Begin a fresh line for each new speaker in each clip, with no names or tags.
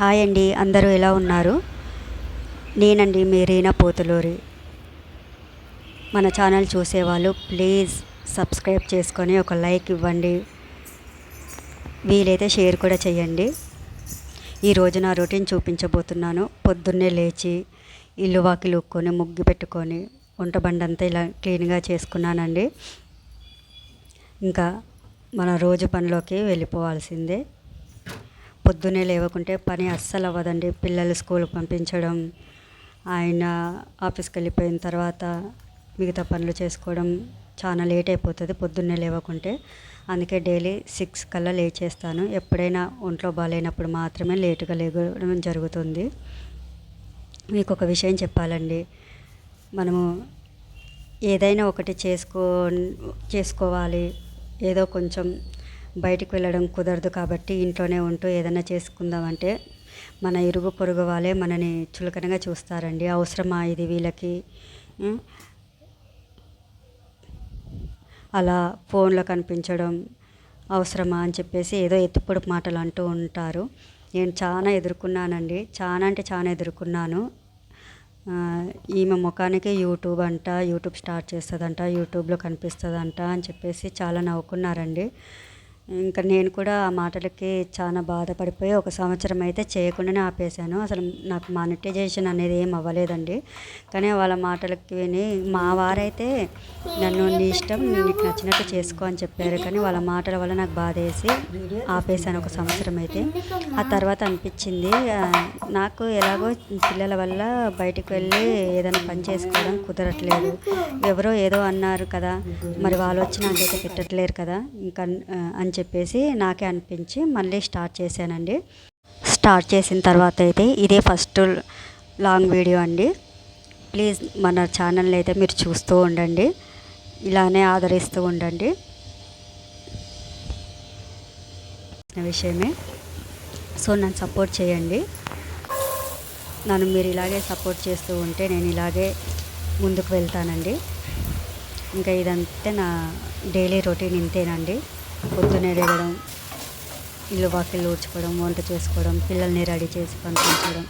Hi అండి, అందరూ ఎలా ఉన్నారు? నేనండి మీ రీనా పోతులూరి. మన ఛానల్ చూసేవాళ్ళు ప్లీజ్ సబ్స్క్రైబ్ చేసుకొని ఒక లైక్ ఇవ్వండి, వీలైతే షేర్ కూడా చేయండి. ఈరోజు నా రొటీన్ చూపించబోతున్నాను. పొద్దున్నే లేచి ఇల్లు వాకిలి ఊక్కొని ముగ్గు పెట్టుకొని వంట బండంతా ఇలా క్లీన్గా చేసుకున్నానండి. ఇంకా మన రోజు పనిలోకి వెళ్ళిపోవాల్సిందే. పొద్దున్నే లేవకుంటే పని అస్సలు అవ్వదండి. పిల్లలు స్కూల్కి పంపించడం, ఆయన ఆఫీస్కి వెళ్ళిపోయిన తర్వాత మిగతా పనులు చేసుకోవడం చాలా లేట్ అయిపోతుంది పొద్దున్నే లేవకుంటే. అందుకే డైలీ 6 కల్లా లేచేస్తాను. ఎప్పుడైనా ఒంట్లో బాగాలేనప్పుడు మాత్రమే లేటుగా లేవడం జరుగుతుంది. మీకు ఒక విషయం చెప్పాలండి, మనము ఏదైనా ఒకటి చేసుకోవాలి, ఏదో కొంచెం బయటికి వెళ్ళడం కుదరదు కాబట్టి ఇంట్లోనే ఉంటూ ఏదైనా చేసుకుందామంటే మన ఇరుగు పొరుగు వాళ్ళే మనని చులకనగా చూస్తారండి. అవసరమా ఇది వీళ్ళకి, అలా ఫోన్లో కనిపించడం అవసరమా అని చెప్పేసి ఏదో ఎత్తుపొడుపు మాటలు అంటూ ఉంటారు. నేను చాలా ఎదుర్కొన్నానండి, చాలా అంటే చాలా ఎదుర్కొన్నాను. ఈమె ముఖానికి యూట్యూబ్ స్టార్ట్ చేస్తుందంట, యూట్యూబ్లో కనిపిస్తుందంట అని చెప్పేసి చాలా నవ్వుకున్నారండి. ఇంకా నేను కూడా ఆ మాటలకి చాలా బాధపడిపోయి 1 సంవత్సరం అయితే చేయకుండానే ఆపేశాను. అసలు నాకు మానిటైజేషన్ అనేది ఏం అవ్వలేదండి. కానీ వాళ్ళ మాటలకి విని మా వారైతే నన్ను నీ ఇష్టం, నీకు నచ్చినట్టు చేసుకో అని చెప్పారు. కానీ వాళ్ళ మాటల వల్ల నాకు బాధేసి ఆపేశాను 1 సంవత్సరం అయితే. ఆ తర్వాత అనిపించింది, నాకు ఎలాగో పిల్లల వల్ల బయటికి వెళ్ళి ఏదైనా పని చేసుకోవడం కుదరట్లేదు. ఎవరో ఏదో అన్నారు కదా, మరి వాళ్ళు వచ్చి నాకైతే పెట్టట్లేరు కదా ఇంకా అని చెప్పేసి నాకే అనిపించి మళ్ళీ స్టార్ట్ చేశానండి. స్టార్ట్ చేసిన తర్వాత అయితే ఇదే ఫస్ట్ లాంగ్ వీడియో అండి. ప్లీజ్ మన ఛానల్ని అయితే మీరు చూస్తూ ఉండండి, ఇలానే ఆదరిస్తూ ఉండండి. విషయమే, సో నన్ను సపోర్ట్ చేయండి. నన్ను మీరు ఇలాగే సపోర్ట్ చేస్తూ ఉంటే నేను ఇలాగే ముందుకు వెళ్తానండి. ఇంకా ఇదంతే నా డైలీ రొటీన్, ఇంతేనండి. పొద్దున్నే లేవడం, ఇల్లు వాకిళ్ళు ఊడ్చుకోవడం, వంట చేసుకోవడం, పిల్లల్ని రెడీ చేసి పంపించడం.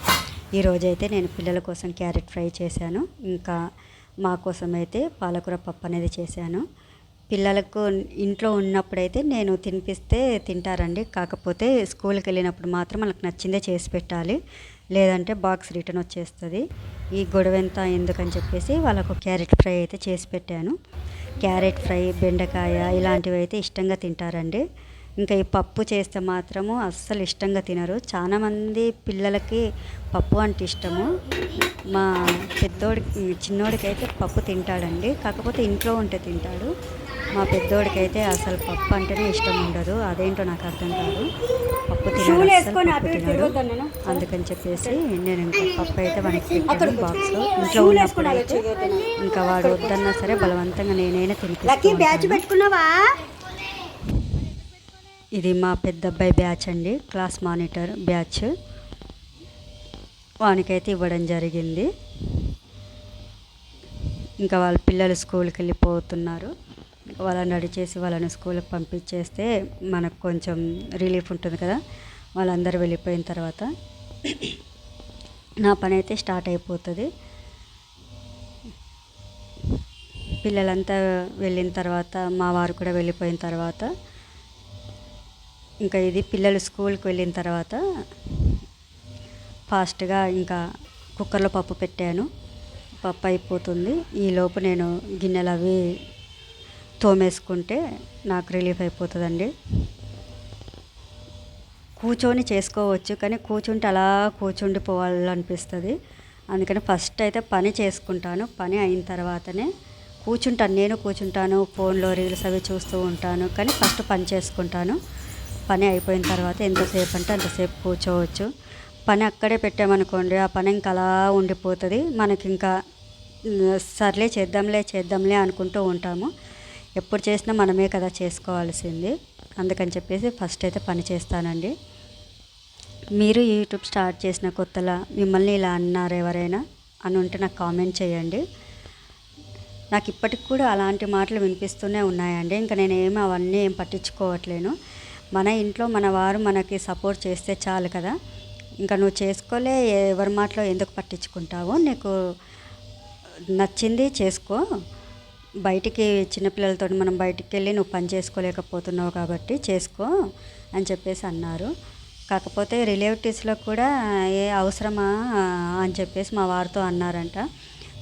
ఈరోజైతే నేను పిల్లల కోసం క్యారెట్ ఫ్రై చేశాను. ఇంకా మా కోసం అయితే పాలకూర పప్పు అనేది చేశాను. పిల్లలకు ఇంట్లో ఉన్నప్పుడైతే నేను తినిపిస్తే తింటారండి. కాకపోతే స్కూల్కి వెళ్ళినప్పుడు మాత్రం వాళ్ళకి నచ్చిందే చేసి పెట్టాలి, లేదంటే బాక్స్ రిటర్న్ వచ్చేస్తుంది. ఈ గొడవంతా ఎందుకని చెప్పేసి వాళ్ళకు క్యారెట్ ఫ్రై అయితే చేసి పెట్టాను. క్యారెట్ ఫ్రై, బెండకాయ ఇలాంటివి అయితే ఇష్టంగా తింటారండి. ఇంకా ఈ పప్పు చేస్తే మాత్రము అస్సలు ఇష్టంగా తినరు. చాలామంది పిల్లలకి పప్పు అంటే ఇష్టము. మా చిన్నోడికైతే పప్పు తింటాడండి, కాకపోతే ఇంట్లో ఉంటే తింటాడు. మా పెద్దోడికైతే అసలు పప్పు అంటేనే ఇష్టం ఉండదు. అదేంటో నాకు అర్థం కాదు, పప్పు తినడు. అందుకని చెప్పేసి నేను ఇంకా పప్పు అయితే మనకి పెట్టాను బాక్స్లో. ఇంట్లో ఉన్నప్పుడు అయితే ఇంకా వాడు వద్దన్నా సరే బలవంతంగా నేనైనా తినిపిస్తాను. ఇది మా పెద్ద అబ్బాయి బ్యాచ్ అండి, క్లాస్ మానిటర్ బ్యాచ్. వానికైతే ఇవ్వడం జరిగింది. ఇంకా వాళ్ళ పిల్లలు స్కూల్కి వెళ్ళిపోతున్నారు. వాళ్ళని రెడీ చేసి వాళ్ళని స్కూల్కి పంపించేస్తే మనకు కొంచెం రిలీఫ్ ఉంటుంది కదా. వాళ్ళందరూ వెళ్ళిపోయిన తర్వాత నా పని అయితే స్టార్ట్ అయిపోతుంది. పిల్లలంతా వెళ్ళిన తర్వాత, మా వారు కూడా వెళ్ళిపోయిన తర్వాత, ఇంకా ఇది పిల్లలు స్కూల్కి వెళ్ళిన తర్వాత ఫాస్ట్గా ఇంకా కుక్కర్లో పప్పు పెట్టాను. పప్పు అయిపోతుంది. ఈలోపు నేను గిన్నెలు అవి తోమేసుకుంటే నాకు రిలీఫ్ అయిపోతుందండి. కూర్చొని చేసుకోవచ్చు, కానీ కూర్చుంటే అలా కూర్చుండిపోవాలనిపిస్తుంది. అందుకని ఫస్ట్ అయితే పని చేసుకుంటాను. పని అయిన తర్వాతనే నేను కూర్చుంటాను. ఫోన్లో రీల్స్ అవి చూస్తూ ఉంటాను, కానీ ఫస్ట్ పని చేసుకుంటాను. పని అయిపోయిన తర్వాత ఎంతసేపు అంటే అంతసేపు కూర్చోవచ్చు. పని అక్కడే పెట్టామనుకోండి, ఆ పని ఇంకా అలా ఉండిపోతుంది. మనకి ఇంకా సర్లే చేద్దాంలే అనుకుంటూ ఉంటాము. ఎప్పుడు చేసినా మనమే కదా చేసుకోవాల్సింది. అందుకని చెప్పేసి ఫస్ట్ అయితే పని చేస్తానండి. మీరు యూట్యూబ్ స్టార్ట్ చేసిన కొత్తలా మిమ్మల్ని ఇలా అన్నారు ఎవరైనా అని ఉంటే నాకు కామెంట్ చేయండి. నాకు ఇప్పటికి కూడా అలాంటి మాటలు వినిపిస్తూనే ఉన్నాయండి. ఇంకా నేనేమి అవన్నీ ఏం పట్టించుకోవట్లేను. మన ఇంట్లో మన వారు మనకి సపోర్ట్ చేస్తే చాలు కదా. ఇంకా నువ్వు చేసుకోలే, ఎవరి మాటలో ఎందుకు పట్టించుకుంటావు, నీకు నచ్చింది చేసుకో, బయటికి చిన్నపిల్లలతో మనం బయటికి వెళ్ళి నువ్వు పని చేసుకోలేకపోతున్నావు కాబట్టి చేసుకో అని చెప్పేసి అన్నారు. కాకపోతే రిలేటివ్స్లో కూడా ఏ అవసరమా అని చెప్పేసి మా వారితో అన్నారంట.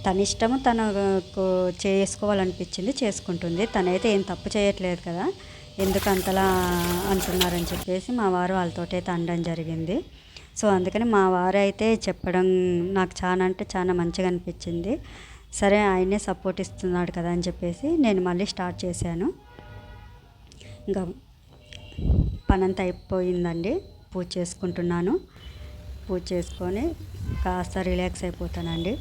తన ఇష్టము, తనకు చేసుకోవాలనిపించింది చేసుకుంటుంది, తనైతే ఏం తప్పు చేయట్లేదు కదా, ఎందుకు అంతలా అంటున్నారని చెప్పేసి మా వారు వాళ్ళతోటైతే అనడం జరిగింది. సో అందుకని మా వారు అయితే చెప్పడం నాకు చాలా అంటే చాలా మంచిగా అనిపించింది. సరే ఆయనే సపోర్ట్ ఇస్తున్నాడు కదా అని చెప్పేసి నేను మళ్ళీ స్టార్ట్ చేశాను. ఇంకా పనంతా అయిపోయిందండి, పూజ చేసుకుంటున్నాను. పూజ చేసుకొని కాస్త రిలాక్స్ అయిపోతానండి.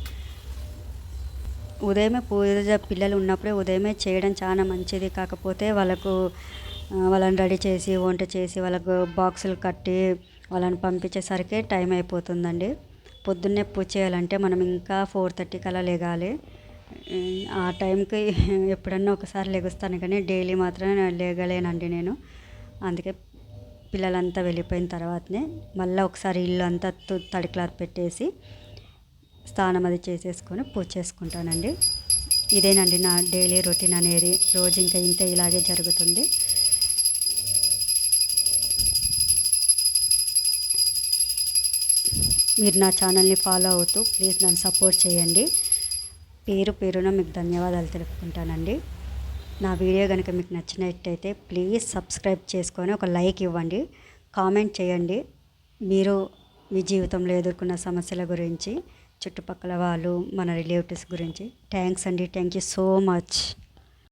ఉదయమే పూజ పిల్లలు ఉన్నప్పుడే ఉదయమే చేయడం చాలా మంచిది. కాకపోతే వాళ్ళని రెడీ చేసి వంట చేసి వాళ్ళకు బాక్సులు కట్టి వాళ్ళని పంపించేసరికి టైం అయిపోతుందండి. పొద్దున్నే పూజ చేయాలంటే మనం ఇంకా 4:30 కల్లా లెగాలి. ఆ టైంకి ఎప్పుడన్నా ఒకసారి లెగుస్తాను కానీ డైలీ మాత్రం లేగలేనండి నేను. అందుకే పిల్లలంతా వెళ్ళిపోయిన తర్వాతనే మళ్ళీ ఒకసారి ఇల్లు అంతా తడి క్లాత్ పెట్టేసి స్నానం అది చేసేసుకొని పూజ చేసుకుంటానండి. ఇదేనండి నా డైలీ రొటీన్ అనేది. రోజు ఇంకా ఇంతే ఇలాగే జరుగుతుంది. మీరు నా ఛానల్ని ఫాలో అవుతూ ప్లీజ్ నన్ను సపోర్ట్ చేయండి. పేరు పేరున మీకు ధన్యవాదాలు తెలుపుకుంటానండి. నా వీడియో కనుక మీకు నచ్చినట్టయితే ప్లీజ్ సబ్స్క్రైబ్ చేసుకొని ఒక లైక్ ఇవ్వండి, కామెంట్ చేయండి. మీరు మీ జీవితంలో ఎదుర్కొన్న సమస్యల గురించి, చుట్టుపక్కల వాళ్ళు, మన రిలేటివ్స్ గురించి. థ్యాంక్స్ అండి, థ్యాంక్ యూ సో మచ్.